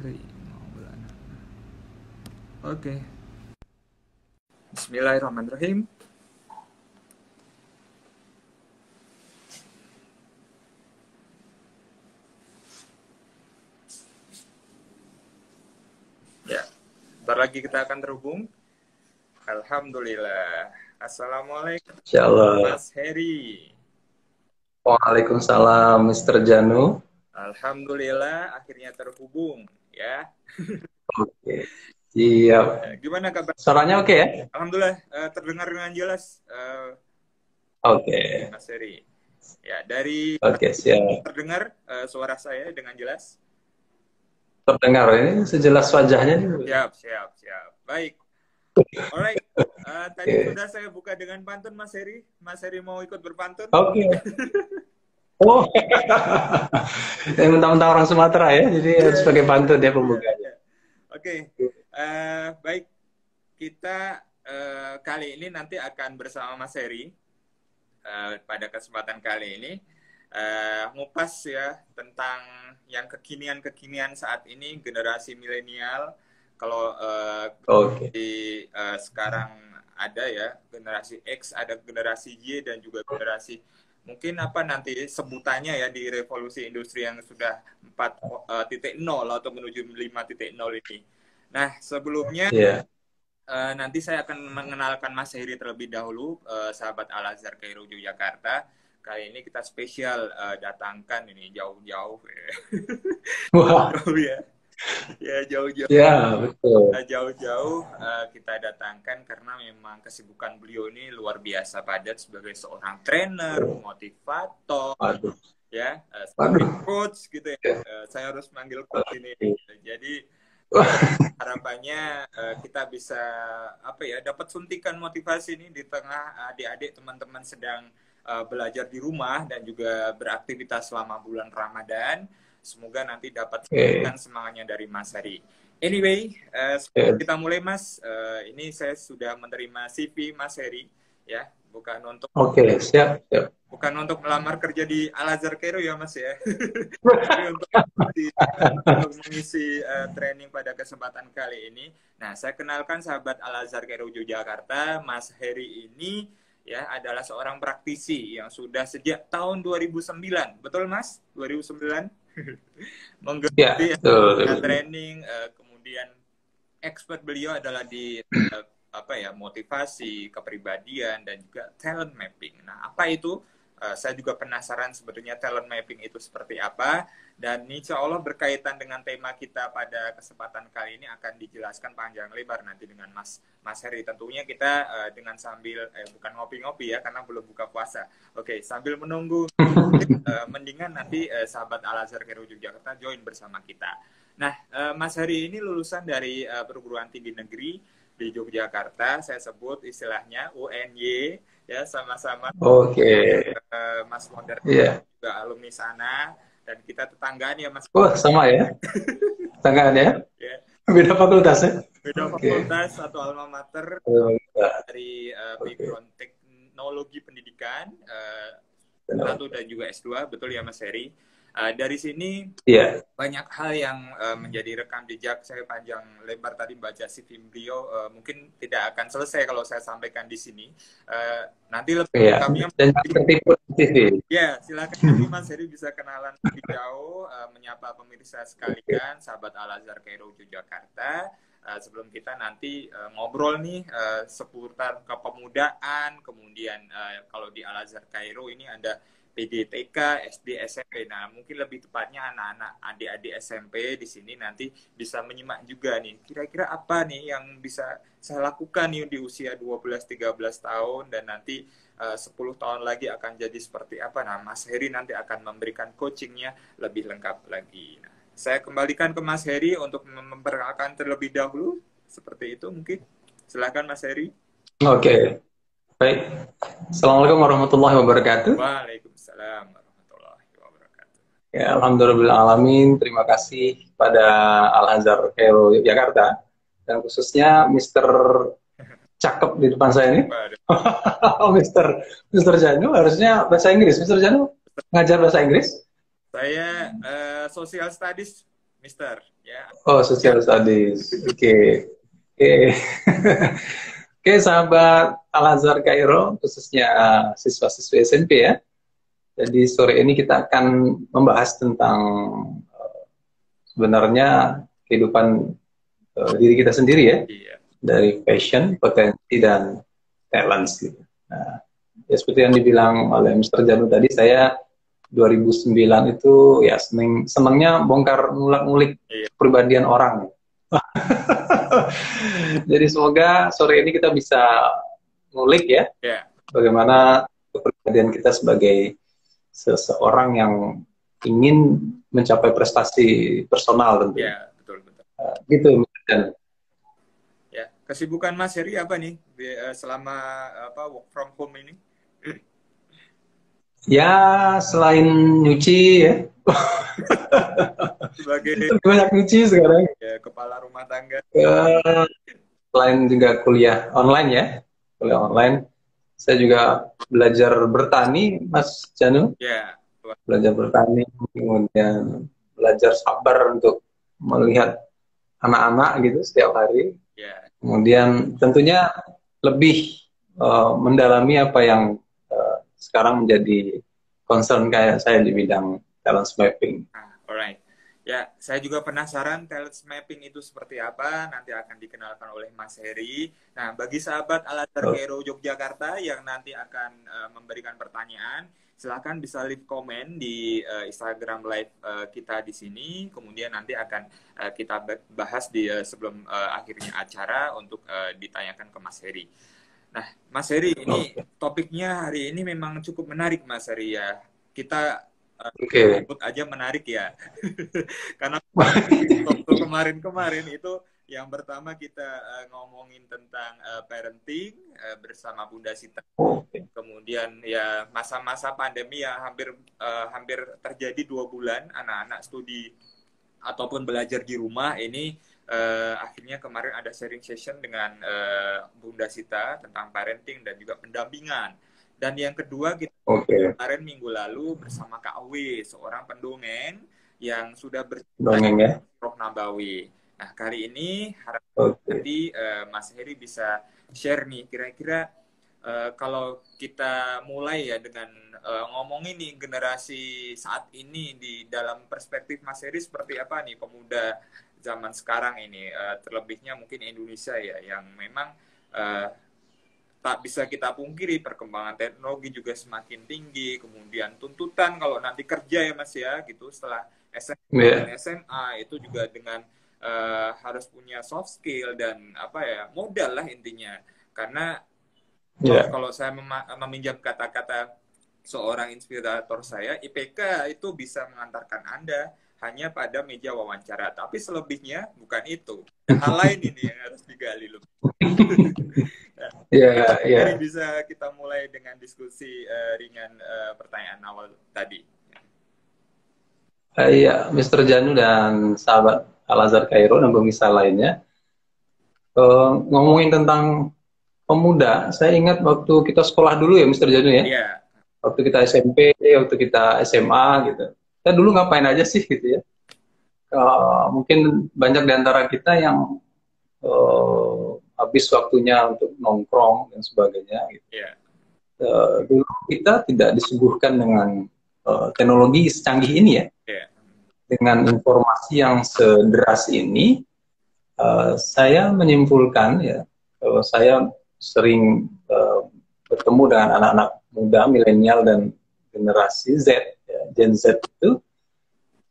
Heri Maulana. Oke. Bismillahirrahmanirrahim. Ya, bentar lagi kita akan terhubung. Alhamdulillah. Assalamualaikum, Insyaallah. Mas Heri. Waalaikumsalam, Mr. Janu. Alhamdulillah, akhirnya terhubung, ya. Oke, siap. Gimana kabar? Suaranya oke ya? Alhamdulillah, terdengar dengan jelas, Oke, Mas Heri. Ya, dari oke, siap. terdengar suara saya dengan jelas. Terdengar ini sejelas wajahnya nih. Siap, siap, siap. Baik. Alright. Tadi Oke, sudah saya buka dengan pantun, Mas Heri. Mas Heri mau ikut berpantun? oke. Oh, saya mentang-mentang orang Sumatera ya, jadi Iya, harus iya, pakai pantun ya iya, pembukanya. iya. Oke. Baik. Kita kali ini nanti akan bersama Mas Heri pada kesempatan kali ini ngupas ya tentang yang kekinian-kekinian saat ini generasi milenial. Kalau Oke, sekarang ada ya generasi X, ada generasi Y dan juga generasi mungkin apa nanti sebutannya ya di revolusi industri yang sudah 4.0 atau menuju 5.0 ini. Nah, sebelumnya iya. nanti saya akan mengenalkan Mas Heri terlebih dahulu, sahabat Al Azhar Kairo Yogyakarta. Kali ini kita spesial datangkan ini jauh-jauh, Wah, jauh ya, ya jauh-jauh. ya betul. Jauh-jauh kita datangkan karena memang kesibukan beliau ini luar biasa padat sebagai seorang trainer, motivator, Waduh, ya, sebagai waduh. coach gitu ya. Ya. Saya harus manggil coach ini. Jadi harapannya kita bisa apa ya dapat suntikan motivasi ini di tengah adik-adik teman-teman sedang belajar di rumah dan juga beraktivitas selama bulan Ramadan. Semoga nanti dapat Oke, suntikan semangatnya dari Mas Heri. Anyway, sebelum oke, kita mulai Mas, ini saya sudah menerima CV Mas Heri, ya, oke, siap, siap. bukan untuk melamar kerja di Al Azhar Kairo ya Mas ya, tapi untuk mengisi training pada kesempatan kali ini. Nah, saya kenalkan sahabat Al Azhar Kairo Yogyakarta, Mas Heri ini ya adalah seorang praktisi yang sudah sejak tahun 2009, betul Mas? 2009 Ya, menggeluti betul. training, kemudian expert beliau adalah di apa ya motivasi, kepribadian dan juga talent mapping. Nah, apa itu? Saya juga penasaran sebetulnya talent mapping itu seperti apa dan insya Allah berkaitan dengan tema kita pada kesempatan kali ini akan dijelaskan panjang lebar nanti dengan Mas Heri. Tentunya kita dengan sambil bukan ngopi-ngopi ya karena belum buka puasa. Oke, sambil menunggu mendingan nanti sahabat Al Azhar Kairo Yogyakarta join bersama kita. Nah, Mas Heri ini lulusan dari perguruan tinggi negeri di Yogyakarta, saya sebut istilahnya UNY, ya sama-sama Oke, Mas Wonder iya. juga alumni sana, dan kita tetanggaan ya Mas, Wah, sama ya, tangan ya. ya. Beda fakultas ya. Beda Oke. fakultas atau alma mater dari Oke. background teknologi pendidikan, S1 dan juga S2, betul ya Mas Heri. Dari sini Iya. banyak hal yang menjadi rekam jejak saya panjang lebar tadi baca CV beliau mungkin tidak akan selesai kalau saya sampaikan di sini. Nanti lebih Iya. lengkapnya Dan tertipu di TV. ya silakan nanti Mas Heri bisa kenalan lebih jauh menyapa pemirsa sekalian sahabat Al Azhar Kairo Yogyakarta. Sebelum kita nanti ngobrol nih seputar kepemudaan, kemudian kalau di Al Azhar Kairo ini ada PDTK, SD, SMP. Nah, mungkin lebih tepatnya anak-anak adik-adik SMP di sini nanti bisa menyimak juga nih. Kira-kira apa nih yang bisa saya lakukan nih di usia 12-13 tahun dan nanti 10 tahun lagi akan jadi seperti apa. Nah, Mas Heri nanti akan memberikan coachingnya lebih lengkap lagi. Nah, saya kembalikan ke Mas Heri untuk memperkenalkan terlebih dahulu. Seperti itu mungkin. Silakan Mas Heri. Oke. Baik. Assalamualaikum warahmatullahi wabarakatuh. Waalaikumsalam warahmatullahi wabarakatuh. Ya, alhamdulillah alamin. Terima kasih pada Al Azhar Kairo Yogyakarta dan khususnya Mister Cakep di depan saya ini. Waduh. Mister Mister Janu harusnya bahasa Inggris. Mister Janu ngajar bahasa Inggris? Saya social studies Mister. Ya. Oh, social studies. Oke. Oke. Oke, sahabat Al-Azhar Kairo, khususnya siswa-siswi SMP ya. Jadi sore ini kita akan membahas tentang sebenarnya kehidupan diri kita sendiri ya, Iya. dari passion, potensi, dan talents gitu. Nah, ya seperti yang dibilang oleh Mr. Janu tadi, saya 2009 itu ya senangnya bongkar ngulik-ngulik Iya. kepribadian orang. Jadi semoga sore ini kita bisa ngulik ya, Ya. bagaimana kepribadian kita sebagai seseorang yang ingin mencapai prestasi personal tentu. Ya, betul. Gitu, Mr. Janu. Ya, kesibukan Mas Heri apa nih selama work from home ini? Ya, selain nyuci ya. Sebagai Banyak nyuci sekarang. ya, kepala rumah tangga. Selain juga kuliah online ya. Kuliah online. Saya juga belajar bertani, Mas Janu. Ya. Belajar bertani, kemudian belajar sabar untuk melihat anak-anak gitu setiap hari. Ya. Kemudian tentunya lebih mendalami apa yang sekarang menjadi concern kayak saya di bidang talent mapping. Alright. Ya, saya juga penasaran talent mapping itu seperti apa, nanti akan dikenalkan oleh Mas Heri. Nah, bagi sahabat Al-Azhar Kairo Yogyakarta yang nanti akan memberikan pertanyaan, silakan bisa leave komen di Instagram live kita di sini, kemudian nanti akan kita bahas di sebelum akhirnya acara untuk ditanyakan ke Mas Heri. Nah, Mas Heri, ini topiknya hari ini memang cukup menarik, Mas Heri ya. Kita sebut aja menarik ya. Karena waktu kemarin itu yang pertama kita ngomongin tentang parenting bersama Bunda Sita. Kemudian ya masa-masa pandemi yang hampir terjadi 2 bulan anak-anak studi ataupun belajar di rumah ini. Akhirnya kemarin ada sharing session dengan Bunda Sita tentang parenting dan juga pendampingan. Dan yang kedua kita kemarin minggu lalu bersama Kak Awi, seorang pendongeng yang sudah dongeng ya, Roh Nabawi. Nah, kali ini harap nanti Mas Heri bisa share nih kira-kira kalau kita mulai ya dengan ngomongin nih generasi saat ini di dalam perspektif Mas Heri seperti apa nih pemuda zaman sekarang ini, terlebihnya mungkin Indonesia ya yang memang tak bisa kita pungkiri perkembangan teknologi juga semakin tinggi, kemudian tuntutan kalau nanti kerja ya Mas ya gitu setelah SMP dan SMA itu juga dengan harus punya soft skill dan apa ya modal lah intinya. Karena kalau saya meminjam kata-kata seorang inspirator saya, IPK itu bisa mengantarkan Anda hanya pada meja wawancara, tapi selebihnya bukan itu. Hal lain ini yang harus digali loh. Jadi bisa kita mulai dengan diskusi ringan pertanyaan awal tadi. Iya, Mr. Janu dan sahabat Al-Azhar Kairo dan pemirsa lainnya, ngomongin tentang pemuda, saya ingat waktu kita sekolah dulu ya, Mr. Janu ya. Iya. Waktu kita SMP, waktu kita SMA gitu. Kita dulu ngapain aja sih gitu ya. Mungkin banyak di antara kita yang habis waktunya untuk nongkrong dan sebagainya. Gitu. Yeah. Dulu kita tidak disuguhkan dengan teknologi secanggih ini ya. Yeah. Dengan informasi yang sederas ini, saya menyimpulkan ya, kalau saya sering bertemu dengan anak-anak muda, milenial dan generasi Z, ya, Gen Z itu,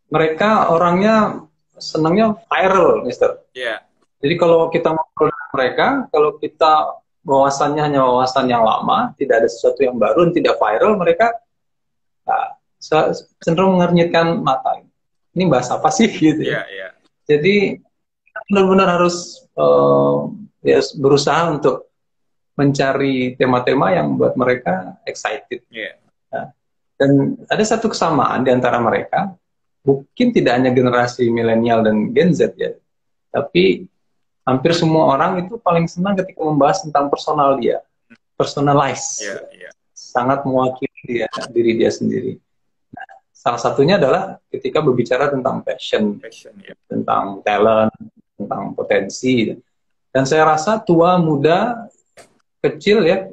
mereka orangnya senangnya viral, Mister. Yeah. Jadi kalau kita ngobrol dengan mereka, kalau kita wawasannya hanya wawasan yang lama, tidak ada sesuatu yang baru, dan tidak viral, mereka cenderung mengernyitkan mata. Ini bahas apa sih gitu ya? Yeah. Jadi benar-benar harus ya, berusaha untuk mencari tema-tema yang buat mereka excited. Yeah. Nah, dan ada satu kesamaan di antara mereka, mungkin tidak hanya generasi milenial dan Gen Z ya, tapi hampir semua orang itu paling senang ketika membahas tentang personal dia, personalize, Yeah. sangat mewakili diri dia sendiri. Nah, salah satunya adalah ketika berbicara tentang passion, Ya. tentang talent, tentang potensi. Dan saya rasa tua, muda, kecil ya,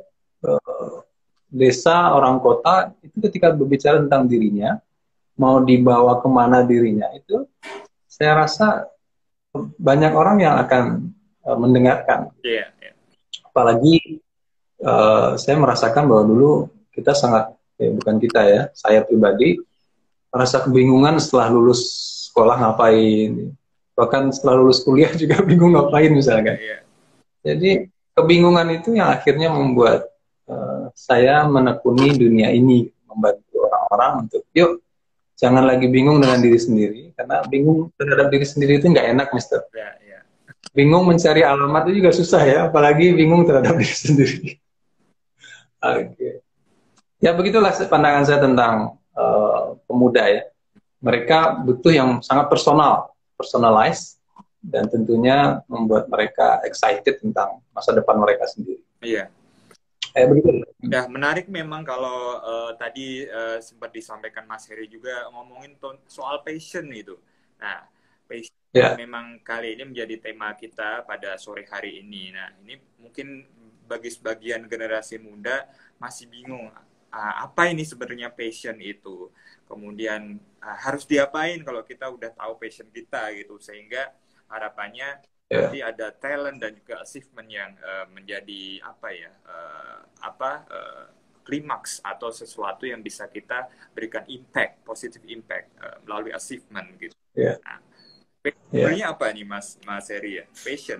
desa, orang kota, itu ketika berbicara tentang dirinya, mau dibawa kemana dirinya, itu saya rasa banyak orang yang akan mendengarkan. Iya, iya. Apalagi saya merasakan bahwa dulu kita sangat, bukan kita ya, saya pribadi, merasa kebingungan setelah lulus sekolah ngapain. Bahkan setelah lulus kuliah juga bingung ngapain misalkan. Iya. Jadi kebingungan itu yang akhirnya membuat saya menekuni dunia ini, membantu orang-orang untuk yuk jangan lagi bingung dengan diri sendiri, karena bingung terhadap diri sendiri itu nggak enak, Mister. Iya, iya. Bingung mencari alamat itu juga susah ya, apalagi bingung terhadap diri sendiri. Oke. Ya begitulah pandangan saya tentang pemuda ya. Mereka butuh yang sangat personal, personalized, dan tentunya membuat mereka excited tentang masa depan mereka sendiri. Iya. Begitu. Ya, menarik memang kalau tadi sempat disampaikan Mas Heri juga ngomongin soal passion itu. Nah, passion memang kali ini menjadi tema kita pada sore hari ini. Nah, ini mungkin bagi sebagian generasi muda masih bingung apa ini sebenarnya passion itu. Kemudian harus diapain kalau kita udah tahu passion kita gitu, sehingga harapannya nanti ada talent dan juga achievement yang menjadi klimaks atau sesuatu yang bisa kita berikan impact, positive impact melalui achievement gitu. Nah, sebenarnya apa nih Mas Heri ya? Passion.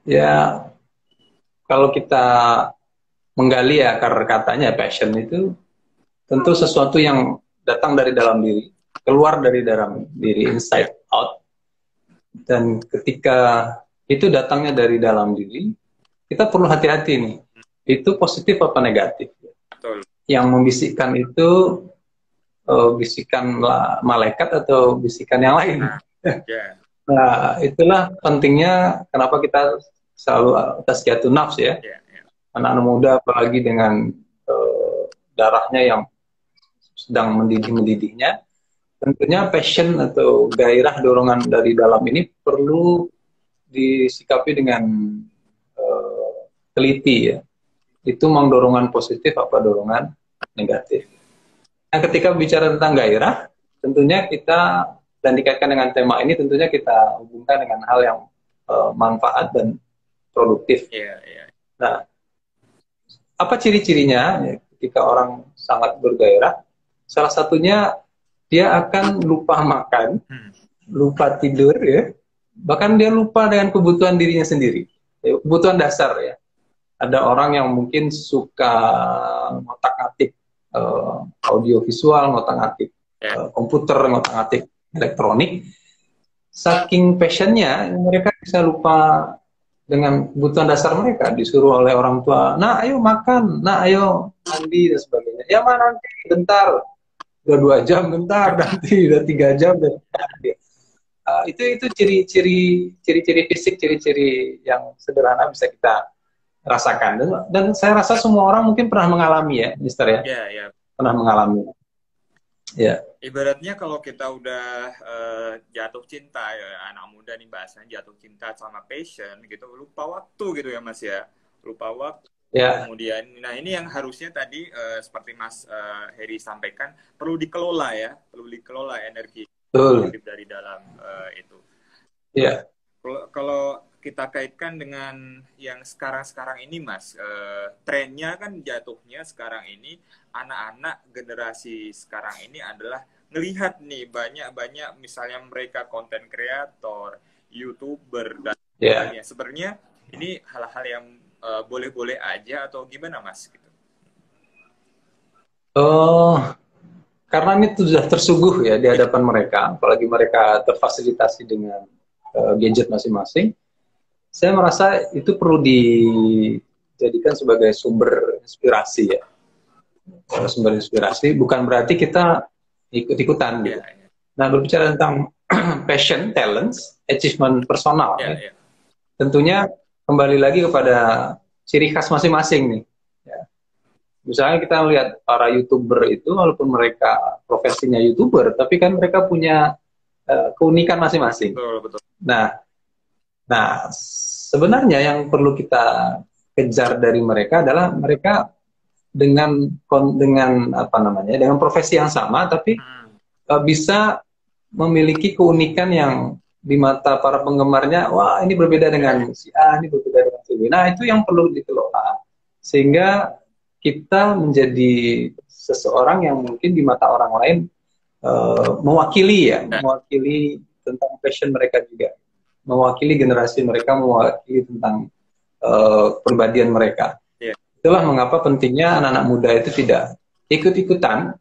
Ya, kalau kita menggali ya akar katanya, passion itu tentu sesuatu yang datang dari dalam diri, keluar dari dalam diri, inside out. Dan ketika itu datangnya dari dalam diri, kita perlu hati-hati nih. Itu positif apa negatif? Betul. Yang membisikkan itu bisikan malaikat atau bisikan yang lain? Nah, itulah pentingnya kenapa kita selalu tazkiyatun nafs ya. Anak-anak muda apalagi dengan darahnya yang sedang mendidih-mendidihnya, tentunya passion atau gairah dorongan dari dalam ini perlu disikapi dengan teliti ya. Itu mau dorongan positif apa dorongan negatif. Nah, ketika bicara tentang gairah, tentunya kita, dan dikaitkan dengan tema ini, tentunya kita hubungkan dengan hal yang manfaat dan produktif. Nah, apa ciri-cirinya ya, ketika orang sangat bergairah? Salah satunya dia akan lupa makan, lupa tidur ya, bahkan dia lupa dengan kebutuhan dirinya sendiri, kebutuhan dasar ya. Ada orang yang mungkin suka ngotak-ngatik audio visual, ngotak-ngatik komputer, ngotak-ngatik elektronik. Saking passionnya, mereka bisa lupa dengan kebutuhan dasar mereka. Disuruh oleh orang tua, nah ayo makan, nah ayo mandi dan sebagainya. Ya mana nanti, bentar. Udah 2 jam, bentar, nanti udah 3 jam. Itu ciri-ciri fisik, ciri-ciri yang sederhana bisa kita rasakan. Dan saya rasa semua orang mungkin pernah mengalami ya, Mister ya. Iya. Pernah mengalami. Ya. Ibaratnya kalau kita udah jatuh cinta ya, anak muda nih bahasanya jatuh cinta sama passion gitu, lupa waktu gitu ya Mas ya. Lupa waktu. Kemudian, nah ini yang harusnya tadi seperti Mas Heri sampaikan, perlu dikelola ya, perlu dikelola energi dari dalam itu. Iya. Kalau kita kaitkan dengan yang sekarang ini Mas, trennya kan jatuhnya sekarang ini anak-anak generasi sekarang ini adalah ngelihat nih banyak misalnya mereka konten kreator, YouTuber dan sebagainya. Sebenarnya ini hal-hal yang boleh-boleh aja atau gimana Mas? Gitu. Karena ini sudah tersuguh ya di hadapan mereka, apalagi mereka terfasilitasi dengan gadget masing-masing. Saya merasa itu perlu dijadikan sebagai sumber inspirasi ya. Sumber inspirasi bukan berarti kita ikut-ikutan gitu. Nah, berbicara tentang passion, talents, achievement personal, tentunya kembali lagi kepada ciri khas masing-masing nih. Ya. Misalnya kita lihat para YouTuber itu, walaupun mereka profesinya YouTuber, tapi kan mereka punya keunikan masing-masing. Betul, betul. Nah, sebenarnya yang perlu kita kejar dari mereka adalah mereka dengan apa namanya, dengan profesi yang sama, tapi bisa memiliki keunikan yang di mata para penggemarnya, wah ini berbeda dengan si A, ini berbeda dengan si B. Nah itu yang perlu dikelola sehingga kita menjadi seseorang yang mungkin di mata orang lain mewakili tentang passion mereka juga, mewakili generasi mereka, mewakili tentang kepribadian mereka. Itulah mengapa pentingnya anak-anak muda itu tidak ikut-ikutan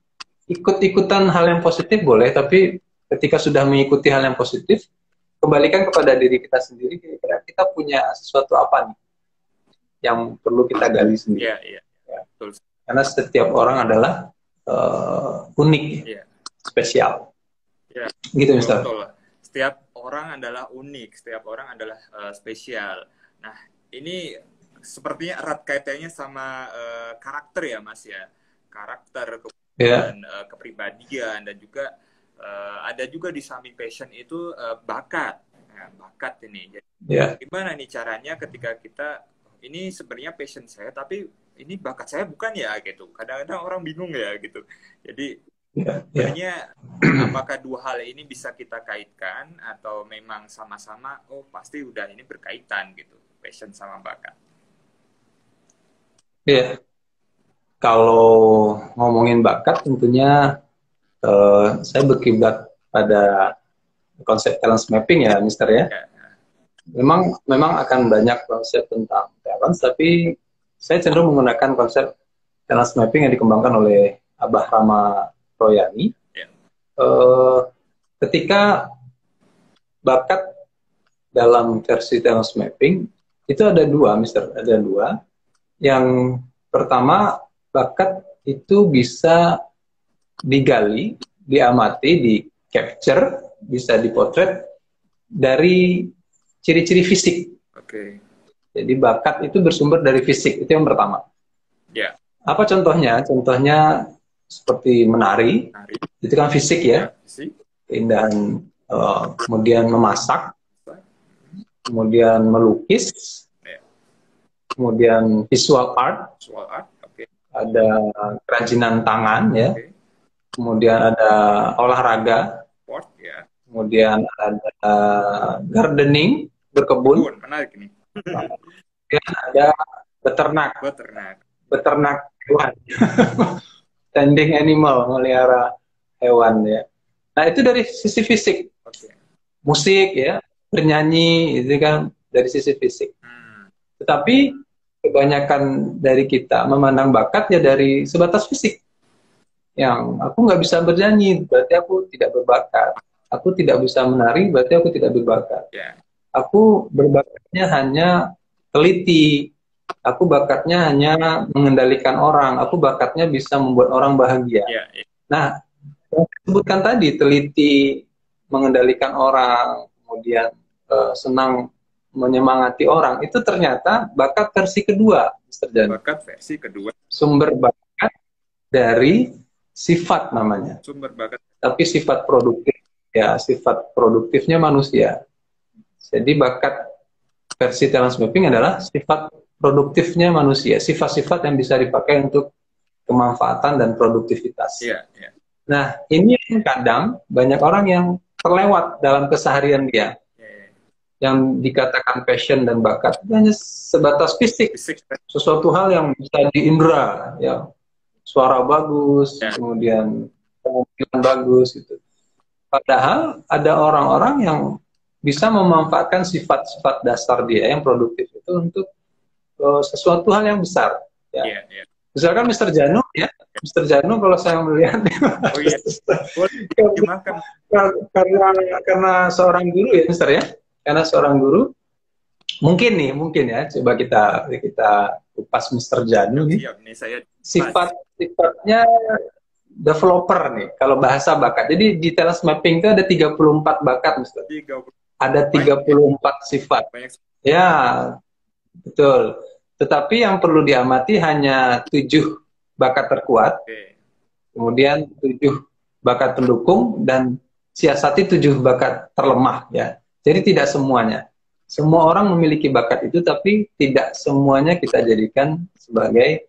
hal yang positif boleh, tapi ketika sudah mengikuti hal yang positif, kembalikan kepada diri kita sendiri, kira-kira kita punya sesuatu apa nih yang perlu kita gali sendiri. Ya. Karena setiap orang adalah unik, spesial. Ya. Gitu, Mister. Betul. Setiap orang adalah unik, setiap orang adalah spesial. Nah, ini sepertinya erat kaitannya sama karakter ya, Mas ya. Karakter, kepribadian, dan juga ada juga di samping passion itu bakat. Nah, bakat ini. Jadi, gimana nih caranya ketika kita ini sebenarnya passion saya, tapi ini bakat saya bukan ya gitu. Kadang-kadang orang bingung ya gitu. Jadi sebenarnya apakah dua hal ini bisa kita kaitkan atau memang sama-sama? Oh pasti udah ini berkaitan gitu, passion sama bakat. Kalau ngomongin bakat tentunya saya berkiblat pada konsep talent mapping ya, Mister ya. Memang akan banyak konsep tentang talent, tapi saya cenderung menggunakan konsep talent mapping yang dikembangkan oleh Abah Rama Royani. Ketika bakat dalam versi talent mapping itu ada dua, Mister, ada dua. Yang pertama, bakat itu bisa digali, diamati, di capture, bisa dipotret dari ciri-ciri fisik. Jadi bakat itu bersumber dari fisik, itu yang pertama. Apa contohnya? Contohnya seperti menari, itu kan fisik ya, keindahan, kemudian memasak, kemudian melukis, kemudian visual art, ada kerajinan tangan ya, kemudian ada olahraga, kemudian ada gardening, berkebun, kemudian ada beternak hewan, tending animal, melihara hewan ya. Nah itu dari sisi fisik, musik ya, bernyanyi itu kan dari sisi fisik. Tetapi kebanyakan dari kita memandang bakat ya dari sebatas fisik. Yang aku nggak bisa bernyanyi, berarti aku tidak berbakat. Aku tidak bisa menari, berarti aku tidak berbakat. Aku berbakatnya hanya teliti. Aku bakatnya hanya mengendalikan orang. Aku bakatnya bisa membuat orang bahagia. Nah, yang disebutkan tadi, teliti, mengendalikan orang, kemudian senang menyemangati orang, itu ternyata bakat versi kedua, Mr. Jan. Bakat versi kedua. Sumber bakat dari sifat namanya. Sumber bakat. Tapi sifat produktif, ya sifat produktifnya manusia. Jadi bakat versi talent mapping adalah sifat produktifnya manusia, sifat-sifat yang bisa dipakai untuk kemanfaatan dan produktivitas. Nah, ini yang kadang banyak orang yang terlewat dalam keseharian dia. Yang dikatakan passion dan bakat itu hanya sebatas fisik, sesuatu hal yang bisa diindra, ya suara bagus, kemudian penampilan bagus gitu. Padahal ada orang-orang yang bisa memanfaatkan sifat-sifat dasar dia yang produktif itu untuk sesuatu hal yang besar. Ya. Misalkan Mr. Janu ya, Mr. Janu kalau saya melihat karena seorang guru ya, Mr. ya. Karena seorang guru, mungkin ya, coba kita kupas Mr. Janu nih. Sifatnya developer nih, kalau bahasa bakat. Jadi di talent mapping itu ada 34 bakat, Mr. Ada 34 sifat. Ya, betul. Tetapi yang perlu diamati hanya 7 bakat terkuat, Oke. kemudian 7 bakat pendukung, dan siasati 7 bakat terlemah ya. Jadi tidak semuanya. Semua orang memiliki bakat itu, tapi tidak semuanya kita jadikan sebagai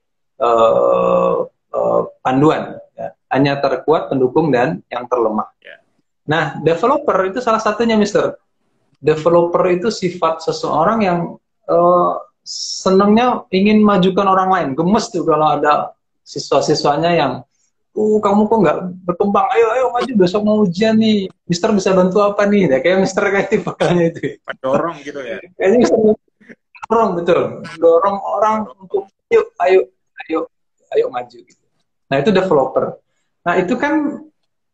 panduan. Ya. Hanya terkuat, pendukung, dan yang terlemah. Ya. Nah, developer itu salah satunya, Mister. Developer itu sifat seseorang yang senangnya ingin majukan orang lain. Gemes tuh kalau ada siswa-siswanya yang kamu kok nggak berkembang, ayo maju, besok mau ujian nih, Mister bisa bantu apa nih, ya, kayak Mister kayak tipikalnya itu, Pendorong gitu ya. kayaknya Mister dorong, betul, dorong orang untuk ayo maju gitu. Nah, itu developer. Nah, itu kan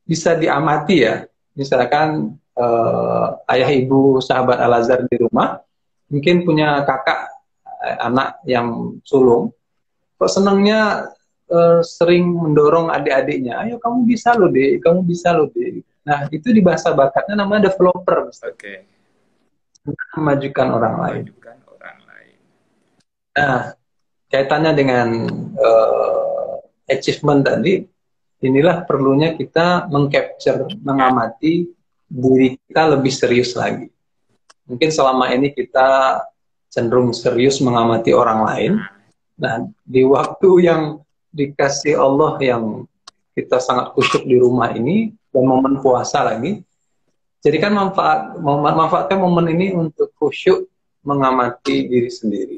bisa diamati ya, misalkan ayah ibu sahabat Al-Azhar di rumah mungkin punya kakak anak yang sulung, kok senangnya sering mendorong adik-adiknya, ayo kamu bisa loh deh, kamu bisa loh deh. Nah, itu di bahasa bakatnya namanya developer. Oke. Memajukan orang lain. Memajukan orang lain. Nah, kaitannya dengan achievement tadi, inilah perlunya kita mengcapture, mengamati diri kita lebih serius lagi. Mungkin selama ini kita cenderung serius mengamati orang lain. Nah, di waktu yang dikasih Allah yang kita sangat khusyuk di rumah ini, dan momen puasa lagi, jadikan manfaatkan momen ini untuk khusyuk mengamati diri sendiri,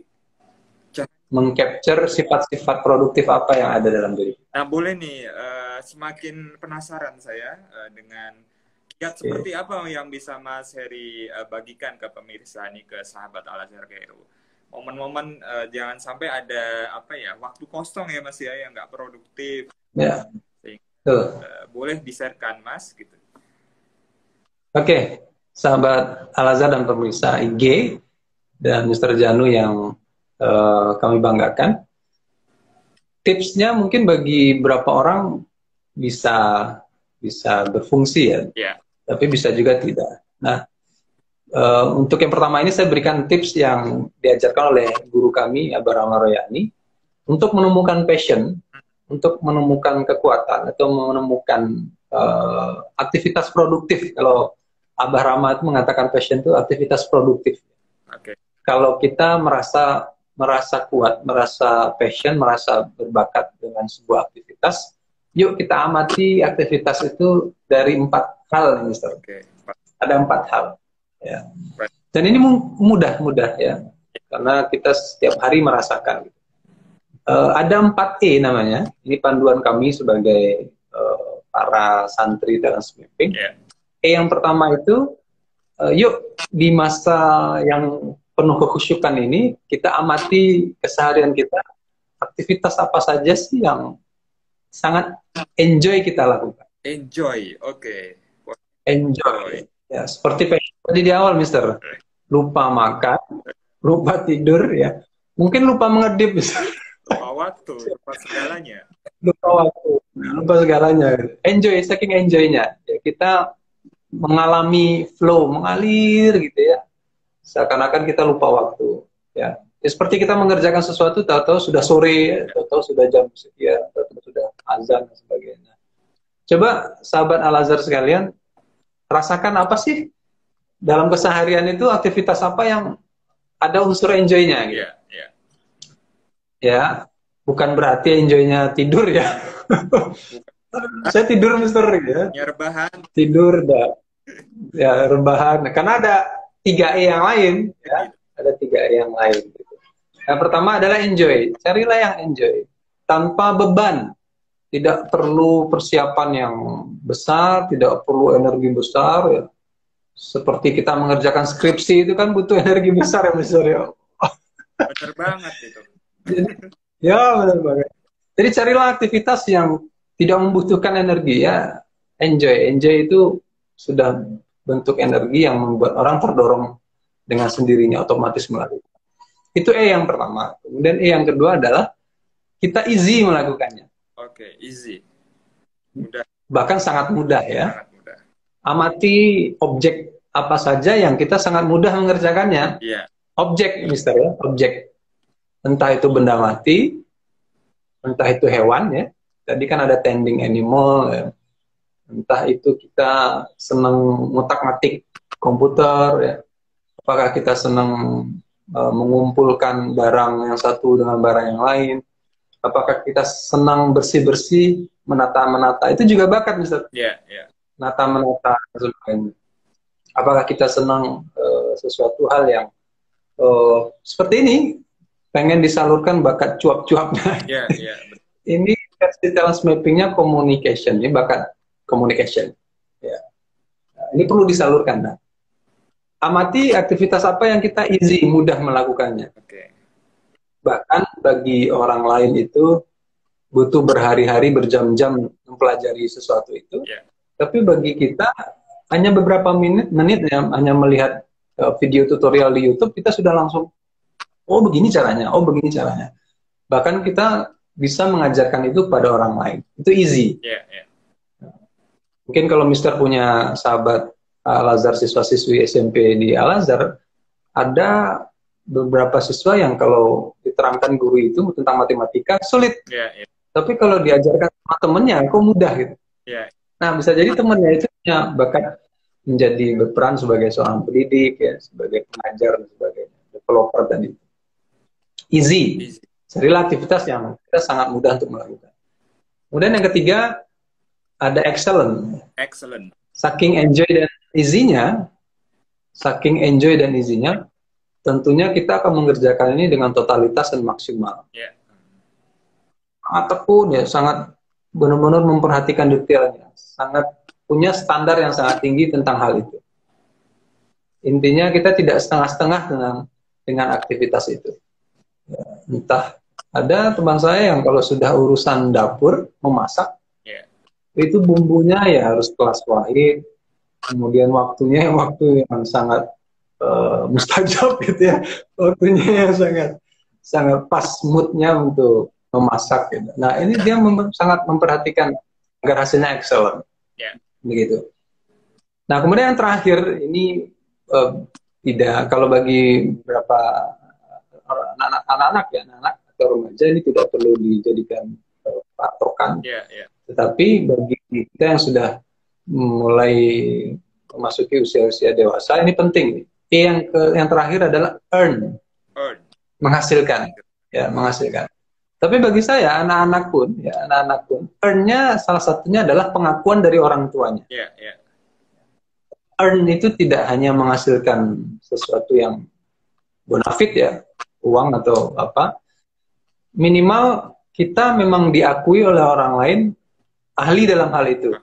mengcapture sifat-sifat produktif apa yang ada dalam diri. Nah, boleh nih, semakin penasaran saya dengan kiat seperti apa yang bisa Mas Heri bagikan ke pemirsa nih, ke sahabat Al-Azhar Cairo. Momen-momen jangan sampai ada waktu kosong ya Mas ya, yang nggak produktif. Ya. Boleh di-sharekan Mas gitu. Oke, sahabat Al-Azhar dan pemirsa IG dan Mr. Janu yang kami banggakan. Tipsnya mungkin bagi beberapa orang bisa berfungsi ya, tapi bisa juga tidak. Nah, untuk yang pertama ini saya berikan tips yang diajarkan oleh guru kami, Abah Rahmat Royani, untuk menemukan passion, untuk menemukan kekuatan, atau menemukan aktivitas produktif. Kalau Abah Rahmat mengatakan passion itu aktivitas produktif. Okay. Kalau kita merasa kuat, merasa passion, merasa berbakat dengan sebuah aktivitas, yuk kita amati aktivitas itu dari 4 hal, Mister. Okay. Ada 4 hal. Ya. Dan ini mudah ya, karena kita setiap hari merasakan. Ada 4E namanya. Ini panduan kami sebagai para santri dalam semimping. E yang pertama itu, yuk di masa yang penuh kekhusyukan ini, kita amati keseharian kita, aktivitas apa saja sih yang sangat enjoy kita lakukan. Enjoy, oke. Enjoy. Ya, seperti tadi di awal, Mister. Lupa makan, lupa tidur, ya. Mungkin lupa mengedip, Mister. Lupa waktu, lupa segalanya. Lupa segalanya. Enjoy, saking enjoy-nya. Ya, kita mengalami flow, mengalir gitu ya. Seakan-akan kita lupa waktu. Ya. Seperti kita mengerjakan sesuatu, tahu-tahu sudah sore, tahu-tahu sudah jam sekian, tahu-tahu sudah azan dan sebagainya. Coba sahabat Al-Azhar sekalian, rasakan apa sih dalam keseharian itu, aktivitas apa yang ada unsur enjoy-nya gitu. Ya, bukan berarti enjoy-nya tidur ya. Saya tidur, Mister, ya. Rebahan. Tidur, ya rebahan. Karena ada 3E yang lain, ya. Ada 3E yang lain. Gitu. Yang pertama adalah enjoy. Carilah yang enjoy, tanpa beban. Tidak perlu persiapan yang besar, tidak perlu energi besar. Ya. Seperti kita mengerjakan skripsi itu kan butuh energi besar ya, Mister, ya. Benar banget itu. Ya, benar banget. Jadi carilah aktivitas yang tidak membutuhkan energi ya. Enjoy itu sudah bentuk energi yang membuat orang terdorong dengan sendirinya, otomatis melakukan. Itu E yang pertama. Kemudian E yang kedua adalah kita easy melakukannya. Oke, easy. Mudah. Bahkan sangat mudah ya. Sangat mudah. Amati objek apa saja yang kita sangat mudah mengerjakannya. Iya. Objek, Mister, ya, objek. Entah itu benda mati, entah itu hewan ya, tadi kan ada tending animal ya, entah itu kita senang ngutak-ngatik komputer ya, apakah kita senang mengumpulkan barang yang satu dengan barang yang lain, apakah kita senang bersih-bersih, menata-menata, itu juga bakat Mister. Nata-menata dan sebagainya. Apakah kita senang sesuatu hal yang seperti ini, pengen disalurkan bakat cuap-cuapnya. Ini versi talent mappingnya communication, ini bakat communication. Ya. Nah, ini perlu disalurkan. Nah, amati aktivitas apa yang kita easy, mudah melakukannya. Bahkan bagi orang lain itu butuh berhari-hari, berjam-jam mempelajari sesuatu itu. Tapi bagi kita hanya beberapa menit ya, hanya melihat video tutorial di YouTube, kita sudah langsung, oh begini caranya, oh begini caranya. Bahkan kita bisa mengajarkan itu pada orang lain. Itu easy. Mungkin kalau Mister punya sahabat Al-Azhar, siswa-siswi SMP di Al-Azhar, ada beberapa siswa yang kalau diterangkan guru itu tentang matematika sulit. Tapi kalau diajarkan sama temennya, kok mudah gitu. Nah, bisa jadi temennya itu punya bakat menjadi berperan sebagai seorang pendidik, ya, sebagai pengajar dan sebagainya, developer dan itu. Easy. Carilah aktivitas yang kita sangat mudah untuk melakukan. Kemudian yang ketiga ada excellent. Saking enjoy dan easy-nya, tentunya kita akan mengerjakan ini dengan totalitas dan maksimal. Sangat tekun ya, sangat benar-benar memperhatikan detailnya, sangat punya standar yang sangat tinggi tentang hal itu. Intinya kita tidak setengah-setengah dengan aktivitas itu. Ya, entah ada teman saya yang kalau sudah urusan dapur memasak, itu bumbunya ya harus kelas wahid, kemudian waktunya waktu yang sangat mustajab gitu ya, waktunya yang sangat pas moodnya untuk memasak gitu. Nah ini dia sangat memperhatikan agar hasilnya excellent. Begitu. Nah kemudian yang terakhir ini tidak, kalau bagi beberapa anak-anak ya, anak atau remaja ini tidak perlu dijadikan patokan. Tetapi bagi kita yang sudah mulai memasuki usia-usia dewasa ini penting. Yang terakhir adalah earn. Menghasilkan. Ya, menghasilkan. Tapi bagi saya anak-anak pun earn-nya salah satunya adalah pengakuan dari orang tuanya. Earn itu tidak hanya menghasilkan sesuatu yang bonafit ya, uang atau apa. Minimal kita memang diakui oleh orang lain ahli dalam hal itu.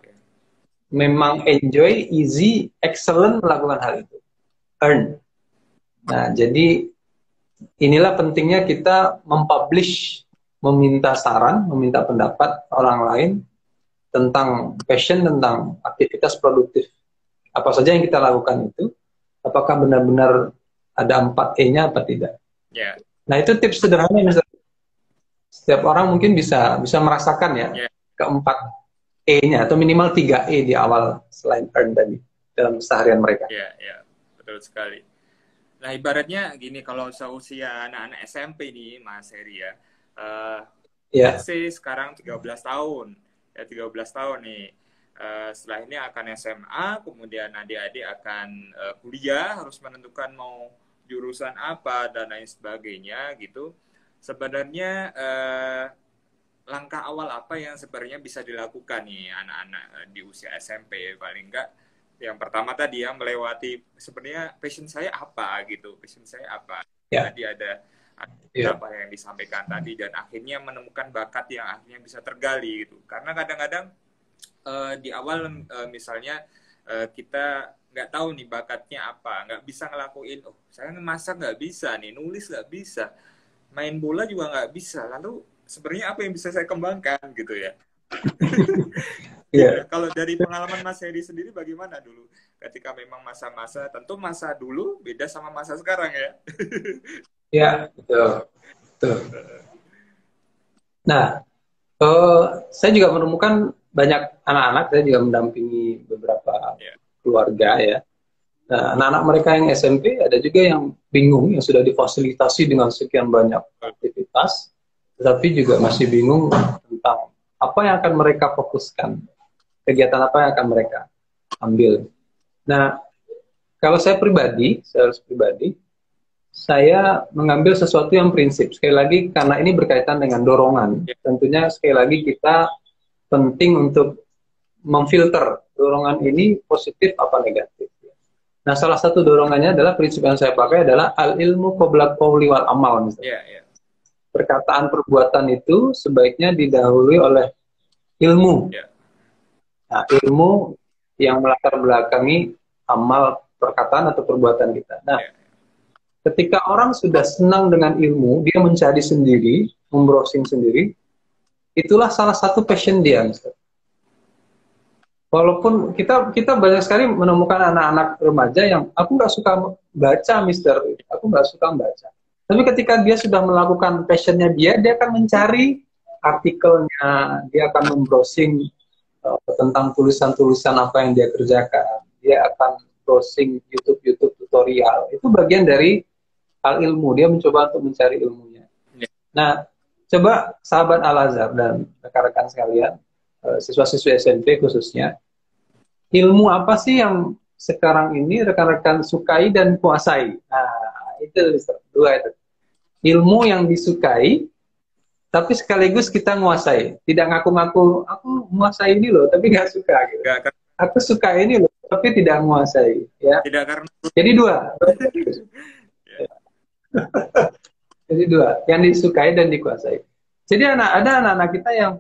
Memang enjoy, easy, excellent melakukan hal itu. Earn. Nah, jadi inilah pentingnya kita mempublish, meminta saran, meminta pendapat orang lain tentang passion, tentang aktivitas produktif. Apa saja yang kita lakukan itu, apakah benar-benar ada 4E-nya apa tidak. Nah, itu tips sederhana, Mister. Setiap orang mungkin bisa merasakan ya, keempat E-nya, atau minimal 3E di awal selain earn tadi, dalam keseharian mereka. Betul sekali. Nah, ibaratnya gini, kalau seusia anak-anak SMP nih, Mas Heri ya, let's say sekarang 13 tahun, ya 13 tahun nih, setelah ini akan SMA, kemudian adik-adik akan kuliah, harus menentukan mau jurusan apa, dan lain sebagainya, gitu. Sebenarnya langkah awal apa yang sebenarnya bisa dilakukan nih anak-anak di usia SMP, paling enggak yang pertama tadi yang melewati sebenarnya passion saya apa gitu, passion saya apa. Tadi ada apa yang disampaikan tadi, dan akhirnya menemukan bakat yang akhirnya bisa tergali gitu. Karena kadang-kadang di awal misalnya kita nggak tahu nih bakatnya apa, nggak bisa ngelakuin, oh saya masak nggak bisa nih, nulis nggak bisa, main bola juga nggak bisa, lalu sebenarnya apa yang bisa saya kembangkan gitu ya. Kalau dari pengalaman Mas Heri sendiri bagaimana dulu ketika memang masa-masa, tentu masa dulu beda sama masa sekarang ya. Betul. Nah, saya juga menemukan banyak anak-anak, saya juga mendampingi beberapa keluarga ya. Nah, anak-anak mereka yang SMP ada juga yang bingung, yang sudah difasilitasi dengan sekian banyak aktivitas, tetapi juga masih bingung tentang apa yang akan mereka fokuskan, kegiatan apa yang akan mereka ambil. Nah, kalau saya pribadi, saya mengambil sesuatu yang prinsip. Sekali lagi, karena ini berkaitan dengan dorongan. Tentunya sekali lagi kita penting untuk memfilter dorongan ini positif apa negatif. Nah, salah satu dorongannya adalah prinsip yang saya pakai adalah al ilmu qabla qauli wal amal. Perkataan perbuatan itu sebaiknya didahului oleh ilmu. Nah, ilmu yang melatar belakangi amal perkataan atau perbuatan kita. Nah, ketika orang sudah senang dengan ilmu, dia mencari sendiri, membrowsing sendiri, itulah salah satu passion dia, Mister. Walaupun kita banyak sekali menemukan anak-anak remaja yang aku nggak suka baca, Mister, aku nggak suka baca. Tapi ketika dia sudah melakukan passionnya dia akan mencari artikelnya, dia akan membrowsing tentang tulisan-tulisan apa yang dia kerjakan, dia akan browsing YouTube tutorial. Itu bagian dari hal ilmu, dia mencoba untuk mencari ilmunya. Nah, coba sahabat Al-Azhar dan rekan-rekan sekalian, siswa-siswi SMP khususnya, ilmu apa sih yang sekarang ini rekan-rekan sukai dan kuasai? Nah, itu dua itu. Ilmu yang disukai, tapi sekaligus kita nguasai. Tidak ngaku-ngaku, aku menguasai ini loh, tapi nggak suka. Gitu. Aku suka ini loh, tapi tidak menguasai. Ya. Tidak karena. Jadi dua. Jadi dua, yang disukai dan dikuasai. Jadi ada anak-anak kita yang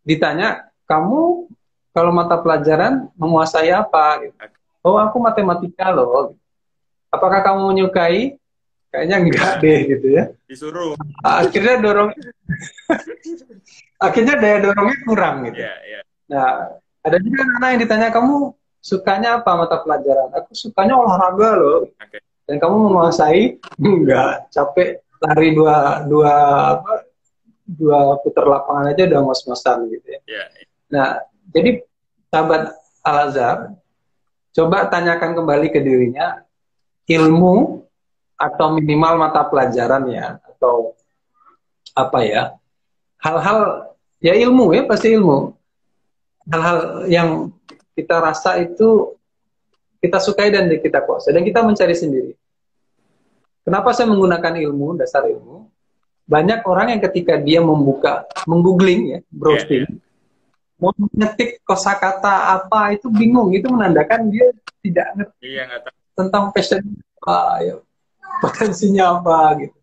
ditanya, kamu kalau mata pelajaran menguasai apa? Gitu. Oh, aku matematika loh. Apakah kamu menyukai? Kayaknya enggak deh gitu ya. Disuruh. Akhirnya akhirnya daya dorongnya kurang gitu. Nah, ada juga anak yang ditanya, kamu sukanya apa mata pelajaran? Aku sukanya olahraga loh. Dan kamu menguasai? Enggak, capek lari dua putar lapangan aja udah ngos-ngosan gitu ya. Nah, jadi sahabat Al-Azhar, coba tanyakan kembali ke dirinya, ilmu atau minimal mata pelajarannya atau apa ya, hal-hal ya ilmu ya, pasti ilmu, hal-hal yang kita rasa itu kita sukai dan kita kuasai dan kita mencari sendiri. Kenapa saya menggunakan ilmu, dasar ilmu? Banyak orang yang ketika dia menggoogling ya, browsing, mau mengetik kosakata apa itu bingung, itu menandakan dia tidak ngerti tentang passion apa, ya, potensinya apa gitu.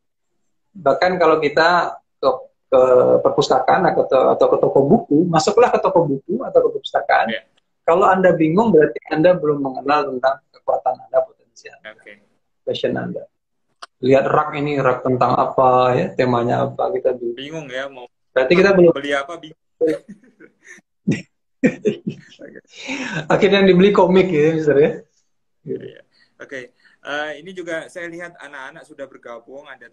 Bahkan kalau kita ke perpustakaan atau ke toko buku, masuklah ke toko buku atau ke perpustakaan. Kalau Anda bingung berarti Anda belum mengenal tentang kekuatan Anda, potensi Anda, passion Anda. Lihat rak tentang apa ya, temanya apa, kita bingung ya, mau berarti kita belum beli apa bingung. Akhirnya dibeli komik ya, Mister ya. Oke. Ini juga saya lihat anak-anak sudah bergabung, ada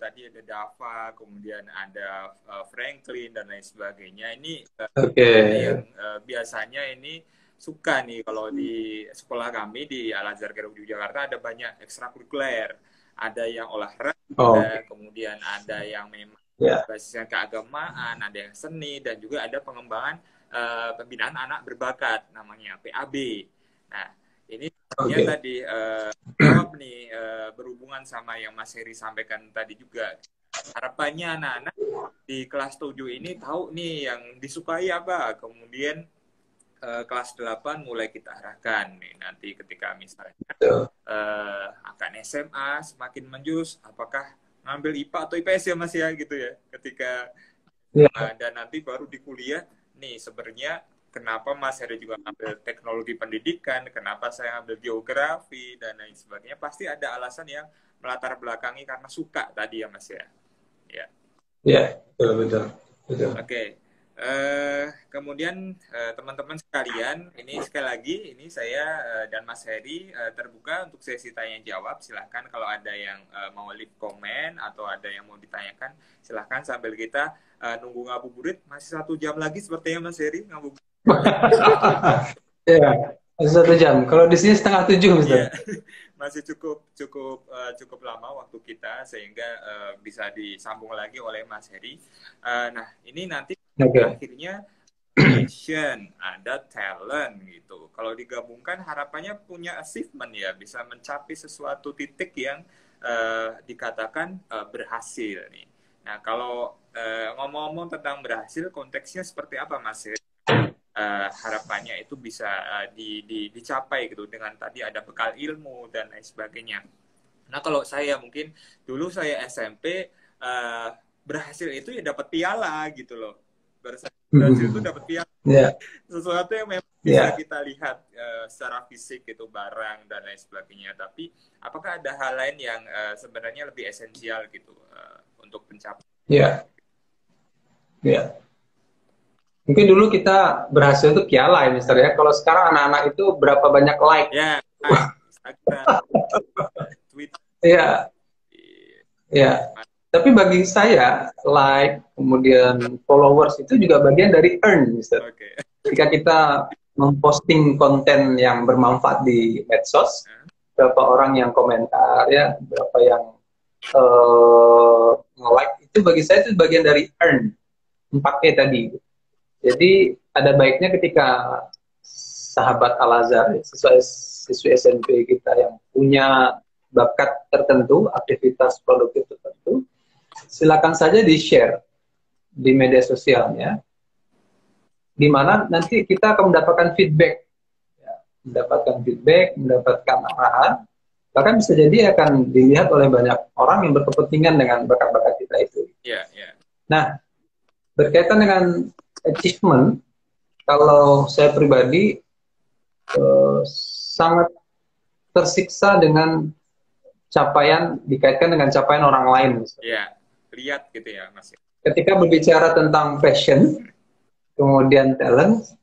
Dava, kemudian ada Franklin dan lain sebagainya. Ini yang biasanya ini suka nih kalau di sekolah kami di Al-Azhar Kairo Yogyakarta ada banyak ekstrakurikuler, ada yang olahraga, kemudian ada yang memang basisnya keagamaan, ada yang seni dan juga ada pengembangan pembinaan anak berbakat namanya PAB. Nah, ini tadi jawab nih berhubungan sama yang Mas Heri sampaikan tadi juga. Harapannya anak-anak di kelas 7 ini tahu nih yang disukai apa, kemudian kelas 8 mulai kita arahkan nih nanti ketika misalnya akan SMA semakin menjus, apakah ngambil IPA atau IPS ya Mas ya gitu ya, ketika dan nanti baru di kuliah nih sebenarnya kenapa Mas Heri juga ngambil teknologi pendidikan, kenapa saya ngambil geografi, dan lain sebagainya. Pasti ada alasan yang melatar belakangi karena suka tadi ya Mas ya. Ya, betul. Oke. Kemudian teman-teman sekalian, ini sekali lagi, ini saya dan Mas Heri terbuka untuk sesi tanya-jawab. Silahkan kalau ada yang mau leave comment atau ada yang mau ditanyakan, silahkan sambil kita nunggu ngabuburit. Masih 1 jam lagi sepertinya Mas Heri ngabuburit. Ya, masih 1 jam. Kalau di sini setengah 7, Mister. masih cukup lama waktu kita sehingga bisa disambung lagi oleh Mas Heri. Nah, ini nanti akhirnya passion, ada talent gitu. Kalau digabungkan harapannya punya achievement ya, bisa mencapai sesuatu titik yang dikatakan berhasil nih. Nah, kalau ngomong-ngomong tentang berhasil, konteksnya seperti apa Mas Heri? Harapannya itu bisa dicapai gitu dengan tadi ada bekal ilmu dan lain sebagainya. Nah kalau saya mungkin dulu saya SMP berhasil itu ya dapat piala gitu loh. Berhasil itu dapat piala. Sesuatu yang memang bisa kita lihat secara fisik gitu, barang dan lain sebagainya. Tapi apakah ada hal lain yang sebenarnya lebih esensial gitu untuk pencapaian? Mungkin dulu kita berhasil itu piala ya, Mister ya. Kalau sekarang anak-anak itu berapa banyak like? Ya, Instagram, Twitter. Ya. Tapi bagi saya, like, kemudian followers itu juga bagian dari earn, Mister. Ketika kita memposting konten yang bermanfaat di medsos, berapa orang yang komentar, ya, berapa yang nge-like, itu bagi saya itu bagian dari earn, 4E tadi. Jadi ada baiknya ketika sahabat Al-Azhar, siswi SMP kita yang punya bakat tertentu, aktivitas produktif tertentu, silakan saja di-share di media sosialnya, di mana nanti kita akan mendapatkan feedback, mendapatkan arahan, bahkan bisa jadi akan dilihat oleh banyak orang yang berkepentingan dengan bakat-bakat kita itu. Nah, berkaitan dengan achievement, kalau saya pribadi sangat tersiksa dengan dikaitkan dengan capaian orang lain. Lihat gitu ya Mas. Ketika berbicara tentang passion, kemudian talent,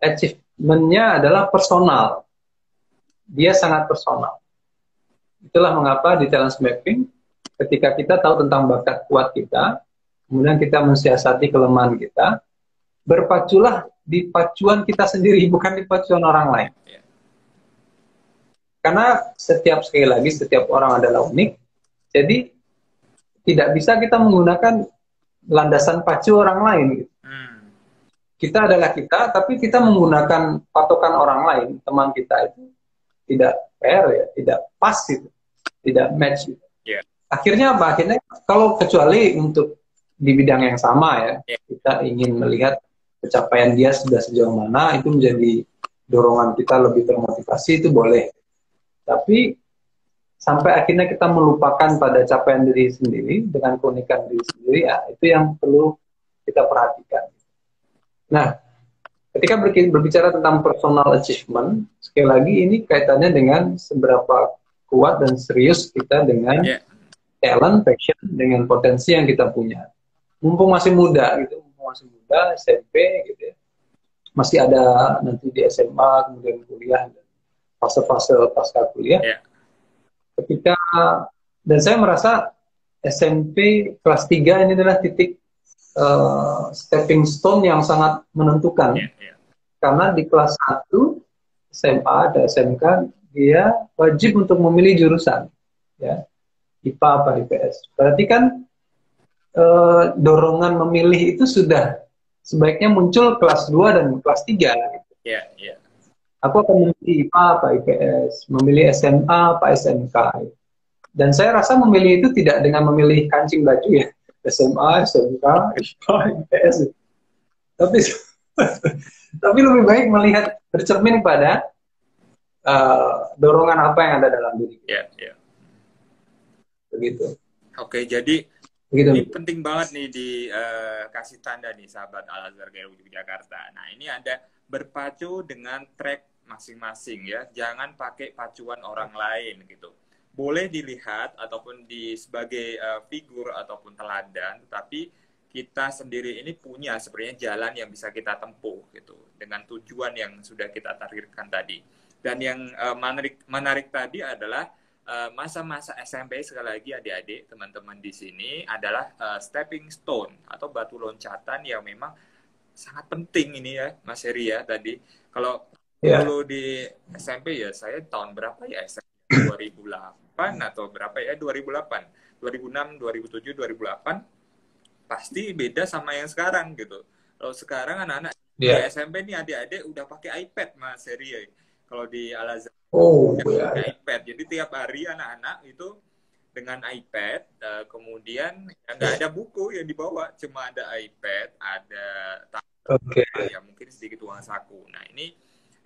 achievement-nya adalah personal. Dia sangat personal. Itulah mengapa di talent mapping, ketika kita tahu tentang bakat kuat kita, kemudian kita mensiasati kelemahan kita, berpaculah di pacuan kita sendiri, bukan di pacuan orang lain. Karena sekali lagi, setiap orang adalah unik, jadi tidak bisa kita menggunakan landasan pacu orang lain. Kita adalah kita, tapi kita menggunakan patokan orang lain, teman kita itu tidak fair ya, tidak pas gitu, tidak match gitu. Akhirnya apa? Akhirnya kalau kecuali untuk di bidang yang sama ya, kita ingin melihat pencapaian dia sudah sejauh mana, itu menjadi dorongan kita lebih termotivasi, itu boleh. Tapi sampai akhirnya kita melupakan pada capaian diri sendiri dengan keunikan diri sendiri, ya itu yang perlu kita perhatikan. Nah, ketika berbicara tentang personal achievement, sekali lagi ini kaitannya dengan seberapa kuat dan serius kita dengan talent, passion, dengan potensi yang kita punya. Mumpung masih muda gitu, SMP gitu ya, masih ada nanti di SMA, kemudian kuliah, fase-fase pasca kuliah. Ketika, dan saya merasa SMP kelas 3 ini adalah titik stepping stone yang sangat menentukan. Karena di kelas 1 SMA dan SMK dia wajib untuk memilih jurusan, ya, IPA apa IPS. Berarti kan dorongan memilih itu sudah sebaiknya muncul kelas 2 dan kelas 3 gitu. Aku akan memilih IPA apa IPS, memilih SMA apa SMK. Dan saya rasa memilih itu tidak dengan memilih kancing baju ya, SMA, SMK, IPA, IPS. Tapi lebih baik melihat, bercermin pada dorongan apa yang ada dalam diri. Begitu. Oke, jadi ini penting banget nih dikasih tanda nih sahabat Al-Azhar Gairul Yogyakarta. Nah, ini ada berpacu dengan track masing-masing ya. Jangan pakai pacuan orang lain gitu. Boleh dilihat ataupun sebagai figur ataupun teladan, tetapi kita sendiri ini punya sebenarnya jalan yang bisa kita tempuh gitu dengan tujuan yang sudah kita targetkan tadi. Dan yang menarik tadi adalah masa-masa SMP, sekali lagi adik-adik, teman-teman di sini adalah stepping stone atau batu loncatan yang memang sangat penting ini ya, Mas Heri ya tadi. Kalau dulu di SMP ya, saya tahun berapa ya SMP? 2008 atau berapa ya, 2008, 2006, 2007, 2008 pasti beda sama yang sekarang gitu. Kalau sekarang anak-anak di Iya. SMP nih adik-adik udah pakai iPad Mas Heri ya. Kalau di Al Azhar Oh, ya, pakai ya. iPad. Jadi tiap hari anak-anak itu dengan iPad, kemudian nggak ada buku yang dibawa, cuma ada iPad, ada Oke. ya mungkin sedikit uang saku. Nah ini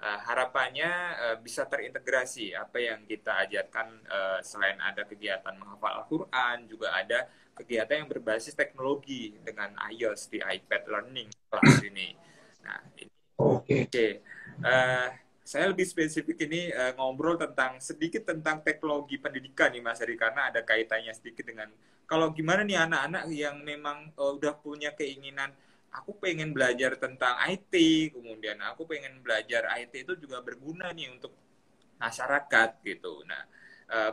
harapannya bisa terintegrasi apa yang kita ajarkan, selain ada kegiatan menghafal Al-Quran, juga ada kegiatan yang berbasis teknologi dengan iOS di iPad Learning kelas ini. Nah, ini Oke. oke. Uh, saya lebih spesifik ini ngobrol sedikit tentang teknologi pendidikan nih Mas Heri, karena ada kaitannya sedikit dengan kalau gimana nih anak-anak yang memang udah punya keinginan, aku pengen belajar tentang IT, kemudian aku pengen belajar IT itu juga berguna nih untuk masyarakat gitu. Nah,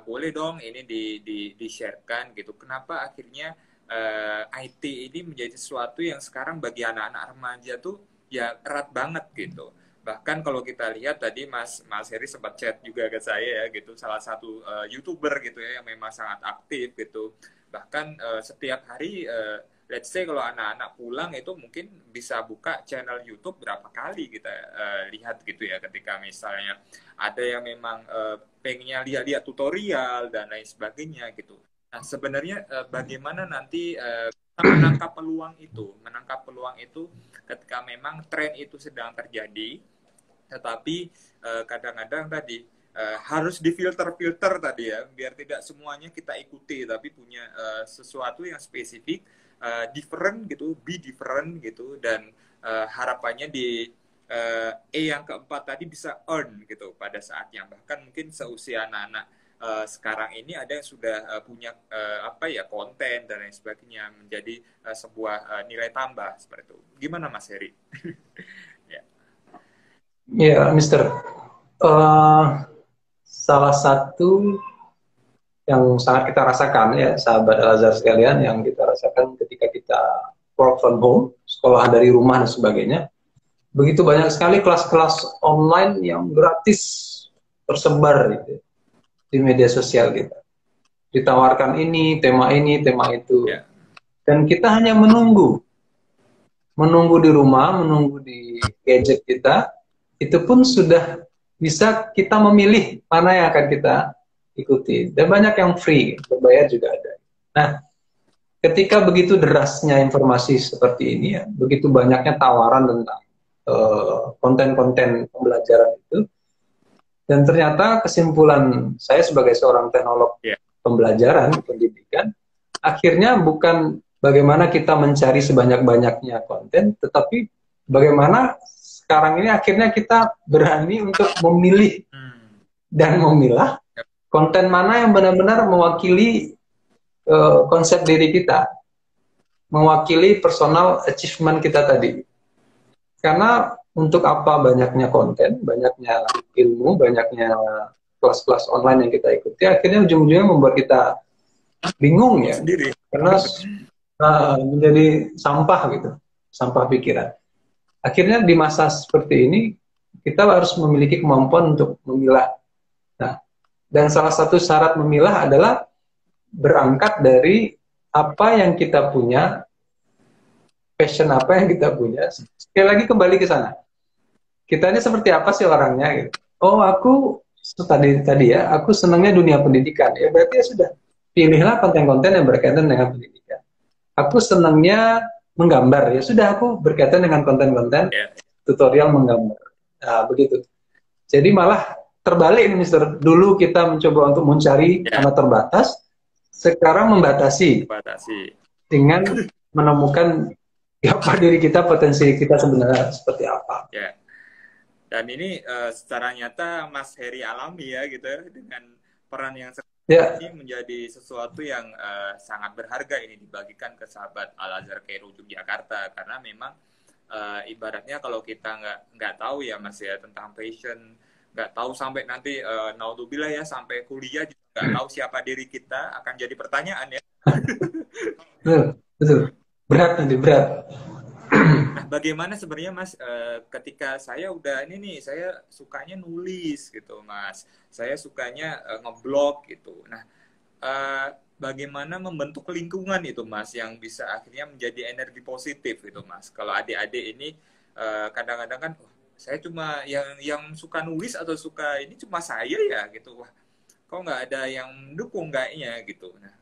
boleh dong ini di-sharekan gitu. Kenapa akhirnya IT ini menjadi sesuatu yang sekarang bagi anak-anak remaja tuh ya erat banget gitu. Bahkan kalau kita lihat tadi Mas Heri sempat chat juga ke saya ya gitu, salah satu YouTuber gitu ya yang memang sangat aktif gitu. Bahkan setiap hari let's say kalau anak-anak pulang itu mungkin bisa buka channel YouTube berapa kali kita lihat gitu ya, ketika misalnya ada yang memang pengennya lihat-lihat tutorial dan lain sebagainya gitu. Nah sebenarnya bagaimana nanti menangkap peluang itu ketika memang tren itu sedang terjadi, tetapi kadang-kadang tadi harus difilter-filter tadi ya, biar tidak semuanya kita ikuti, tapi punya sesuatu yang spesifik, different gitu, be different gitu, dan harapannya di yang keempat tadi bisa earn gitu pada saatnya, bahkan mungkin seusia anak-anak sekarang ini ada yang sudah punya apa ya, konten dan lain sebagainya, menjadi sebuah nilai tambah seperti itu. Gimana Mas Heri? Ya. Ya, Mister. Eh, salah satu yang sangat kita rasakan ya, sahabat Al-Azhar sekalian, yang kita rasakan ketika kita work from home, sekolah dari rumah dan sebagainya, begitu banyak sekali kelas-kelas online yang gratis tersebar gitu, di media sosial kita. Ditawarkan ini, tema itu. Ya. Dan kita hanya menunggu di rumah, menunggu di gadget kita, itu pun sudah bisa kita memilih mana yang akan kita ikuti. Dan banyak yang free, berbayar juga ada. Nah, ketika begitu derasnya informasi seperti ini ya, begitu banyaknya tawaran tentang konten-konten pembelajaran itu, dan ternyata kesimpulan saya sebagai seorang teknolog pembelajaran pendidikan, akhirnya bukan bagaimana kita mencari sebanyak-banyaknya konten, tetapi bagaimana sekarang ini akhirnya kita berani untuk memilih dan memilah konten mana yang benar-benar mewakili konsep diri kita, mewakili personal achievement kita tadi. Karena untuk apa banyaknya konten, banyaknya ilmu, banyaknya kelas-kelas online yang kita ikuti, akhirnya ujung-ujungnya membuat kita bingung ya, karena menjadi sampah gitu, sampah pikiran. Akhirnya di masa seperti ini kita harus memiliki kemampuan untuk memilah. Nah, dan salah satu syarat memilah adalah berangkat dari apa yang kita punya, passion apa yang kita punya. Sekali lagi kembali ke sana. Kita ini seperti apa sih orangnya gitu. Oh, aku tadi ya, aku senangnya dunia pendidikan. Ya berarti ya sudah, pilihlah konten-konten yang berkaitan dengan pendidikan. Aku senangnya menggambar. Ya sudah, aku berkaitan dengan konten-konten tutorial menggambar. Nah, begitu. Jadi malah terbalik nih, Mister. Dulu kita mencoba untuk mencari karena terbatas, sekarang membatasi. Dengan menemukan apa diri kita, potensi kita sebenarnya seperti apa. Ya. Dan ini secara nyata Mas Heri alami ya gitu ya, dengan peran yang ini menjadi sesuatu yang sangat berharga ini dibagikan ke sahabat Al-Azhar Kairo Yogyakarta, karena memang ibaratnya kalau kita nggak tahu ya Mas ya tentang passion, nggak tahu sampai nanti naudzubillah ya sampai kuliah juga nggak tahu siapa diri kita, akan jadi pertanyaan ya. Betul, betul. Berat nanti, berat. Nah, bagaimana sebenarnya Mas ketika saya udah ini nih, saya sukanya nulis gitu Mas, saya sukanya ngeblog gitu. Nah, bagaimana membentuk lingkungan itu Mas yang bisa akhirnya menjadi energi positif gitu Mas. Kalau adik-adik ini kadang-kadang kan saya cuma yang suka nulis atau suka ini cuma saya ya gitu. Wah, kok nggak ada yang mendukung kayaknya gitu. Nah,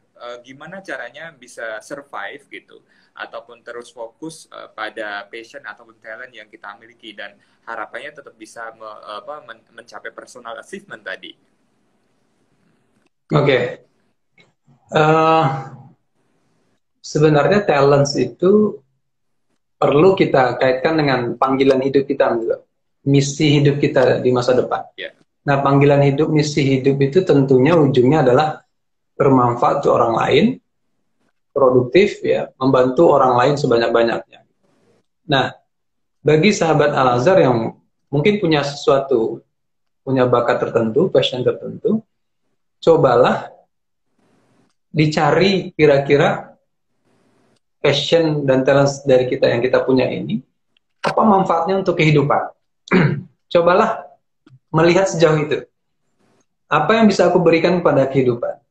gimana caranya bisa survive gitu ataupun terus fokus pada passion ataupun talent yang kita miliki dan harapannya tetap bisa mencapai personal achievement tadi. Oke. Sebenarnya talents itu perlu kita kaitkan dengan panggilan hidup kita, misi hidup kita di masa depan. Yeah. Nah, panggilan hidup, misi hidup itu tentunya ujungnya adalah bermanfaat untuk orang lain, produktif, ya, membantu orang lain sebanyak-banyaknya. Nah, bagi sahabat Al-Azhar yang mungkin punya sesuatu, punya bakat tertentu, passion tertentu, cobalah dicari kira-kira passion dan talent dari kita yang kita punya ini, apa manfaatnya untuk kehidupan. Cobalah melihat sejauh itu. Apa yang bisa aku berikan kepada kehidupan.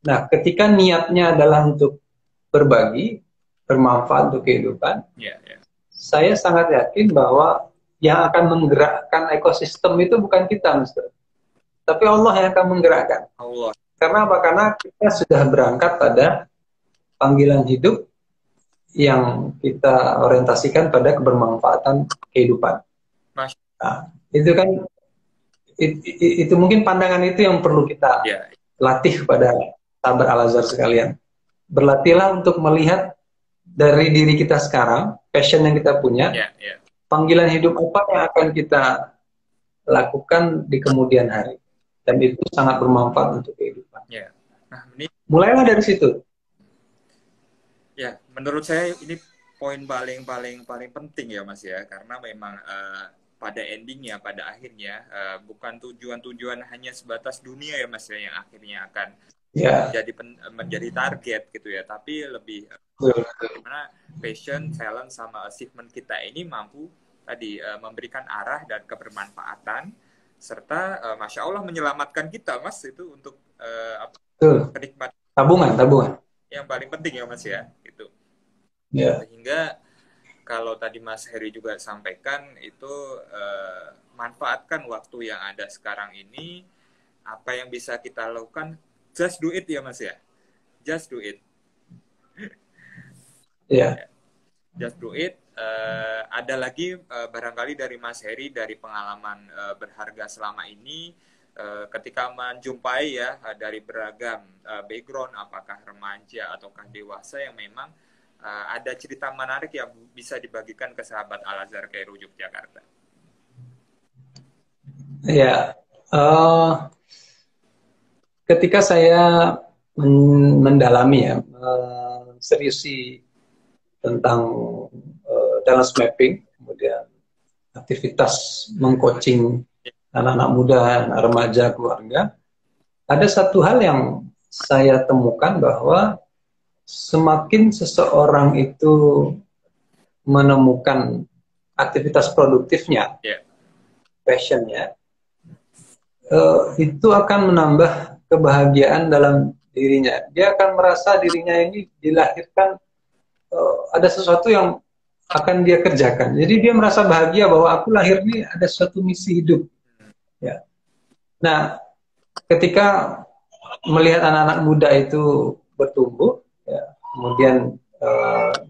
Nah, ketika niatnya adalah untuk berbagi, bermanfaat untuk kehidupan, saya sangat yakin bahwa yang akan menggerakkan ekosistem itu bukan kita, Mister. Tapi Allah yang akan menggerakkan. Allah. Karena apa? Karena kita sudah berangkat pada panggilan hidup yang kita orientasikan pada kebermanfaatan kehidupan. Nah, itu kan itu mungkin pandangan itu yang perlu kita latih pada sahabat Al-Azhar sekalian. Berlatihlah untuk melihat dari diri kita sekarang, passion yang kita punya, panggilan hidup apa yang akan kita lakukan di kemudian hari. Dan itu sangat bermanfaat untuk kehidupan. Nah, ini mulailah dari situ. Ya, menurut saya ini poin paling penting ya Mas ya, karena memang pada endingnya, pada akhirnya bukan tujuan hanya sebatas dunia ya Mas ya, yang akhirnya akan menjadi target gitu ya, tapi lebih bagaimana passion, talent sama achievement kita ini mampu tadi memberikan arah dan kebermanfaatan serta Masya Allah menyelamatkan kita Mas itu untuk kenikmatan tabungan yang paling penting ya Mas ya gitu. Sehingga kalau tadi Mas Heri juga sampaikan itu manfaatkan waktu yang ada sekarang ini, apa yang bisa kita lakukan, just do it ya Mas ya, just do it. Just do it. Ada lagi barangkali dari Mas Heri dari pengalaman berharga selama ini ketika menjumpai ya dari beragam background, apakah remaja ataukah dewasa yang memang ada cerita menarik yang bisa dibagikan ke sahabat Al-Azhar Kairo Yogyakarta. Ya, ketika saya mendalami ya, seriusi tentang talent mapping, kemudian aktivitas mengcoaching anak-anak muda, anak remaja, keluarga, ada satu hal yang saya temukan bahwa semakin seseorang itu menemukan aktivitas produktifnya, passionnya, itu akan menambah kebahagiaan dalam dirinya. Dia akan merasa dirinya ini dilahirkan ada sesuatu yang akan dia kerjakan. Jadi dia merasa bahagia bahwa aku lahir ini ada suatu misi hidup. Ya. Nah, ketika melihat anak-anak muda itu bertumbuh, ya, kemudian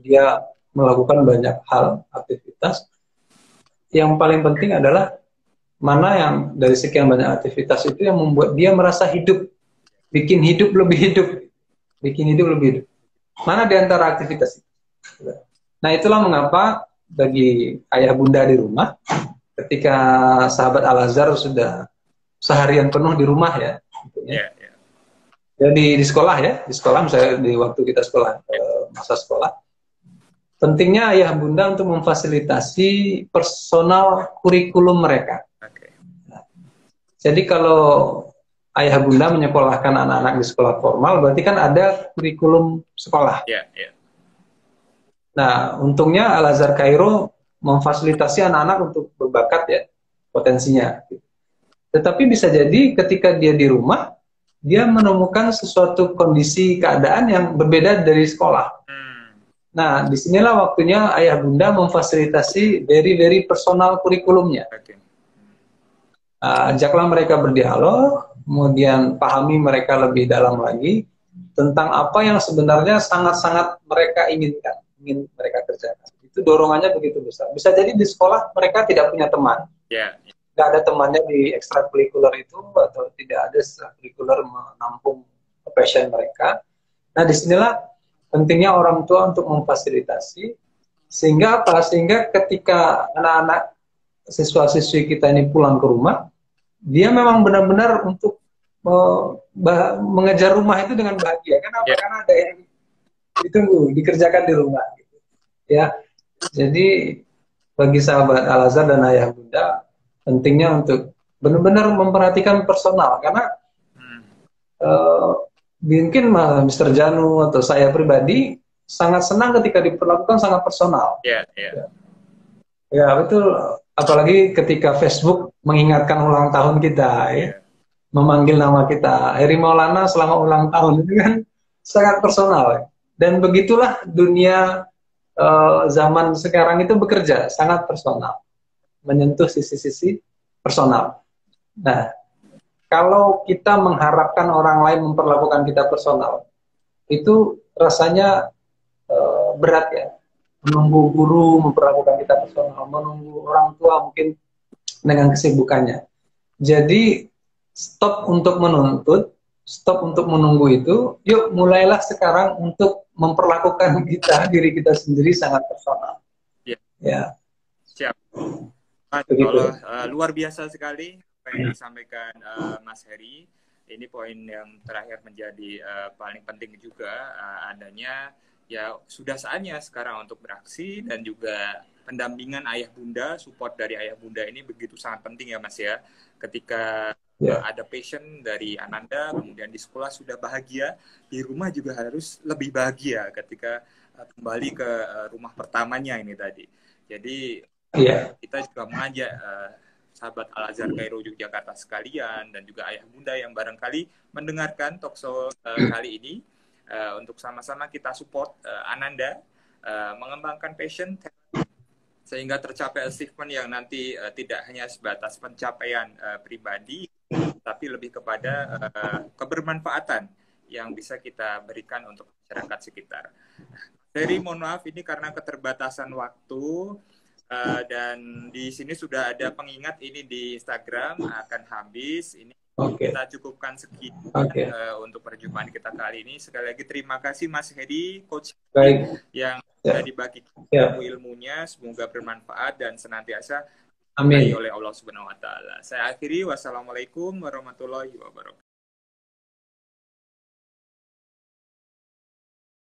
dia melakukan banyak hal, aktivitas, yang paling penting adalah mana yang dari sekian banyak aktivitas itu yang membuat dia merasa hidup, bikin hidup lebih hidup, Mana di antara aktivitas itu? Nah, itulah mengapa bagi ayah bunda di rumah, ketika sahabat Al-Azhar sudah seharian penuh di rumah ya, jadi di sekolah misalnya di waktu kita sekolah, masa sekolah, pentingnya ayah bunda untuk memfasilitasi personal kurikulum mereka. Nah, jadi kalau ayah bunda menyekolahkan anak-anak di sekolah formal, berarti kan ada kurikulum sekolah. Nah, untungnya Al-Azhar Kairo memfasilitasi anak-anak untuk berbakat ya, potensinya. Tetapi bisa jadi ketika dia di rumah, dia menemukan sesuatu kondisi keadaan yang berbeda dari sekolah. Nah, disinilah waktunya ayah bunda memfasilitasi very personal kurikulumnya. Ajaklah mereka berdialog, kemudian pahami mereka lebih dalam lagi tentang apa yang sebenarnya sangat-sangat mereka inginkan, ingin mereka kerjakan. Itu dorongannya begitu besar. Bisa jadi di sekolah mereka tidak punya teman. Tidak ada temannya di ekstrakurikuler itu, atau tidak ada ekstrakurikuler menampung passion mereka. Nah, disinilah pentingnya orang tua untuk memfasilitasi, sehingga apa? Sehingga ketika anak-anak siswa-siswi kita ini pulang ke rumah, dia memang benar-benar untuk mengejar rumah itu dengan bahagia. Kenapa? Karena ada yang ditunggu, dikerjakan di rumah. Gitu. Ya, jadi bagi sahabat Al-Azhar dan ayah bunda, pentingnya untuk benar-benar memperhatikan personal, karena mungkin Mr. Janu atau saya pribadi sangat senang ketika diperlakukan sangat personal. Ya betul, apalagi ketika Facebook mengingatkan ulang tahun kita, ya. Memanggil nama kita, Heri Maulana selama ulang tahun, itu kan sangat personal. Ya. Dan begitulah dunia zaman sekarang itu bekerja, sangat personal, menyentuh sisi-sisi personal. Nah, kalau kita mengharapkan orang lain memperlakukan kita personal, itu rasanya berat ya. Menunggu guru memperlakukan kita personal, menunggu orang tua mungkin dengan kesibukannya. Jadi stop untuk menuntut, stop untuk menunggu itu, yuk mulailah sekarang untuk memperlakukan kita, diri kita sendiri sangat personal. Ya. Siap. Allah, luar biasa sekali apa yang disampaikan Mas Heri. Ini poin yang terakhir menjadi paling penting juga, adanya ya sudah saatnya sekarang untuk beraksi, dan juga pendampingan ayah bunda, support dari ayah bunda ini begitu sangat penting ya Mas ya. Ketika ada passion dari Ananda, kemudian di sekolah sudah bahagia, di rumah juga harus lebih bahagia ketika kembali ke rumah pertamanya ini tadi. Jadi kita juga mengajak sahabat Al-Azhar Kairo Yogyakarta sekalian, dan juga ayah bunda yang barangkali mendengarkan talkshow kali ini, untuk sama-sama kita support Ananda mengembangkan passion sehingga tercapai achievement yang nanti tidak hanya sebatas pencapaian pribadi, tapi lebih kepada kebermanfaatan yang bisa kita berikan untuk masyarakat sekitar. Jadi mohon maaf ini karena keterbatasan waktu, dan di sini sudah ada pengingat ini di Instagram akan habis. Ini kita cukupkan sekian untuk perjumpaan kita kali ini. Sekali lagi terima kasih Mas Heri, Coach yang sudah dibagikan ilmunya. Semoga bermanfaat dan senantiasa diberkahi oleh Allah Subhanahu Wa Taala. Saya akhiri, wassalamualaikum warahmatullahi wabarakatuh.